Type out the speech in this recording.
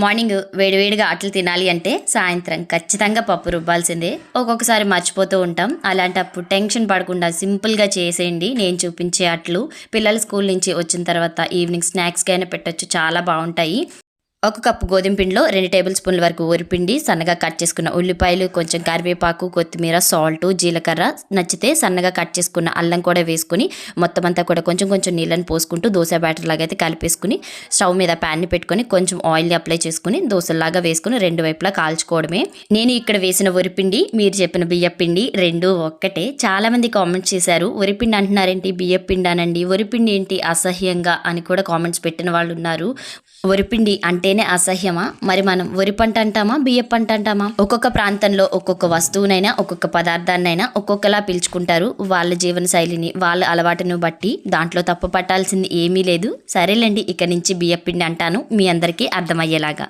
Morning వేడివేడిగా అట్లు తినాలి అంటే సాయంత్రం ఖచ్చితంగా పప్పు రుబ్బాల్సిందే. ఒక్కొక్కసారి మర్చిపోతూ ఉంటాం. అలాంటప్పుడు టెన్షన్ పడకుండా సింపుల్గా చేసేయండి నేను చూపించే అట్లు. పిల్లలు స్కూల్ నుంచి వచ్చిన తర్వాత ఈవినింగ్ స్నాక్స్కి అయినా పెట్టచ్చు, చాలా బాగుంటాయి. ఒక కప్పు గోధుమ పిండిలో 2 టేబుల్ స్పూన్ల వరకు ఊరిపిండి, సన్నగా కట్ చేసుకున్న ఉల్లిపాయలు, కొంచెం కరివేపాకు, కొత్తిమీర, సాల్ట్, జీలకర్ర, నచ్చితే సన్నగా కట్ చేసుకున్న అల్లం కూడా వేసుకుని మొత్తం అంతా కూడా కొంచెం కొంచెం నీళ్ళని పోసుకుంటూ దోశ బ్యాటర్ లాగా అయితే కలిపేసుకుని స్టవ్ మీద ప్యాన్ని పెట్టుకొని కొంచెం ఆయిల్ అప్లై చేసుకుని దోశలాగా వేసుకుని 2 వైపులా కాల్చుకోవడమే. నేను ఇక్కడ వేసిన వరిపిండి, మీరు చెప్పిన బియ్యపిండి రెండు ఒక్కటే. చాలా మంది కామెంట్స్ చేశారు, వరిపిండి అంటున్నారేంటి, బియ్యపిండి అనండి, వరిపిండి ఏంటి అసహ్యంగా అని కూడా కామెంట్స్ పెట్టిన వాళ్ళు ఉన్నారు. వరిపిండి అంటేనే అసహ్యమా? మరి మనం వరి పంట అంటామా, బియ్య పంట అంటామా? ఒక్కొక్క ప్రాంతంలో ఒక్కొక్క వస్తువునైనా ఒక్కొక్క పదార్థాన్నైనా ఒక్కొక్కలా పిలుచుకుంటారు. వాళ్ళ జీవన శైలిని, వాళ్ళ అలవాటును బట్టి. దాంట్లో తప్పు పట్టాల్సింది ఏమీ లేదు. సరేలేండి, ఇక నుంచి బియ్యపిండి అంటాను, మీ అందరికీ అర్థమయ్యేలాగా.